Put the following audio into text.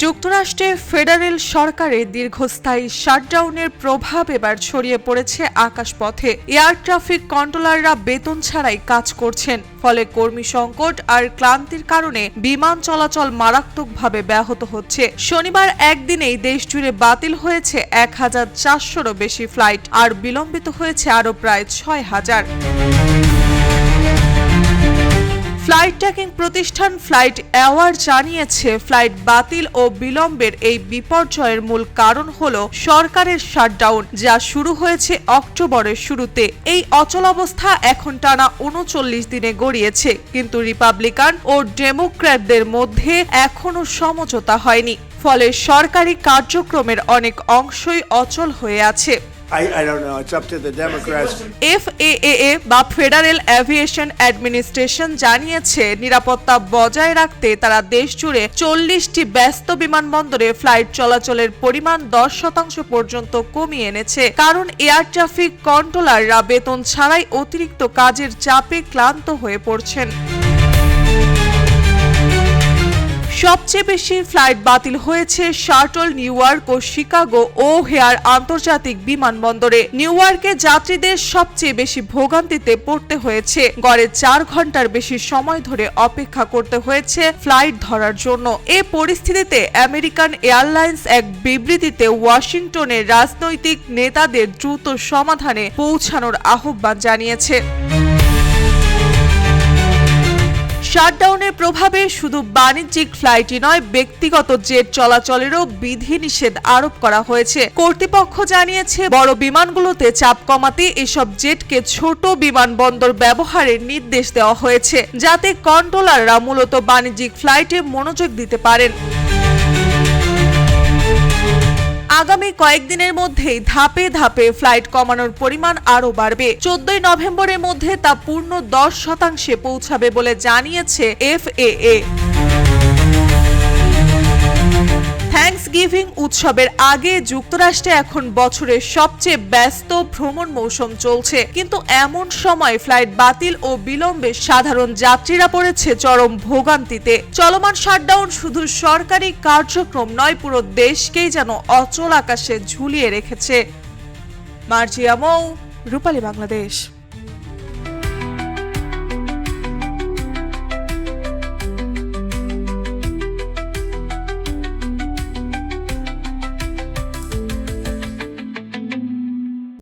যুক্তরাষ্ট্রে ফেডারেল সরকারের দীর্ঘস্থায়ী শাটডাউনের প্রভাব এবার ছড়িয়ে পড়েছে আকাশপথে। এয়ার ট্রাফিক কন্ট্রোলাররা বেতন ছাড়াই কাজ করছেন, ফলে কর্মী সংকট আর ক্লান্তির কারণে বিমান চলাচল মারাত্মকভাবে ব্যাহত হচ্ছে। শনিবার একদিনেই দেশজুড়ে বাতিল হয়েছে ১,৪০০রও বেশি ফ্লাইট আর বিলম্বিত হয়েছে আরও প্রায় ৬,০০০। ফ্লাইট ট্র্যাকিং প্রতিষ্ঠান ফ্লাইট অ্যাওয়ার জানিয়েছে, ফ্লাইট বাতিল ও বিলম্বের এই বিপর্যয়ের মূল কারণ হল সরকারের শাটডাউন, যা শুরু হয়েছে অক্টোবরের শুরুতে। এই অচলাবস্থা এখন টানা ৩৯ দিনে গড়িয়েছে, কিন্তু রিপাবলিকান ও ডেমোক্র্যাটদের মধ্যে এখনও সমঝোতা হয়নি, ফলে সরকারি কার্যক্রমের অনেক অংশই অচল হয়ে আছে। I don't know. It's up to the Democrats. FAA বা ফেডারেল এভিয়েশন অ্যাডমিনিস্ট্রেশন জানিয়েছে, নিরাপত্তা বজায় রাখতে তারা দেশজুড়ে ৪০টি ব্যস্ত বিমানবন্দরে ফ্লাইট চলাচলের পরিমাণ ১০% পর্যন্ত কমিয়ে এনেছে, কারণ এয়ার ট্রাফিক কন্ট্রোলাররা বেতন ছাড়াই অতিরিক্ত কাজের চাপে ক্লান্ত হয়ে পড়ছেন। সবচেয়ে বেশি ফ্লাইট বাতিল হয়েছে শার্টল, নিউ ইয়র্ক ও শিকাগো ও হেয়ার আন্তর্জাতিক বিমানবন্দরে। নিউ ইয়র্কে যাত্রীদের সবচেয়ে বেশি ভোগান্তিতে পড়তে হয়েছে। গড়ে ৪ ঘন্টার বেশি সময় ধরে অপেক্ষা করতে হয়েছে ফ্লাইট ধরার জন্য। এ পরিস্থিতিতে আমেরিকান এয়ারলাইন্স এক বিবৃতিতে ওয়াশিংটনের রাজনৈতিক নেতাদের দ্রুত সমাধানে পৌঁছানোর আহ্বান জানিয়েছে। শাটডাউনের প্রভাবে শুধু বাণিজ্যিক ফ্লাইটই নয়, ব্যক্তিগত জেট চলাচলেরও বিধিনিষেধ আরোপ করা হয়েছে। কর্তৃপক্ষ জানিয়েছে, বড় বিমানগুলোতে চাপ কমাতে এসব জেটকে ছোট বিমানবন্দর ব্যবহারের নির্দেশ দেওয়া হয়েছে, যাতে কন্ট্রোলাররা মূলত বাণিজ্যিক ফ্লাইটে মনোযোগ দিতে পারেন। আগামী কয়েকদিনের মধ্যেই ধাপে ধাপে ফ্লাইট কমানোর পরিমাণ আরও বাড়বে। ১৪ নভেম্বরের মধ্যে তা পূর্ণ ১০% পৌঁছাবে বলে জানিয়েছে FAA। থ্যাঙ্কসগিভিং উৎসবের আগে যুক্তরাষ্ট্রে এখন বছরের সবচেয়ে ব্যস্ত ভ্রমণ মৌসুম চলছে, কিন্তু এমন সময় ফ্লাইট বাতিল ও বিলম্বে সাধারণ যাত্রীরা পড়েছে চরম ভোগান্তিতে। চলমান শাটডাউন শুধু সরকারি কার্যক্রম নয়, পুরো দেশকেই যেন অচল আকাশে ঝুলিয়ে রেখেছে। মার্জিয়া মৌ, রূপালী বাংলাদেশ।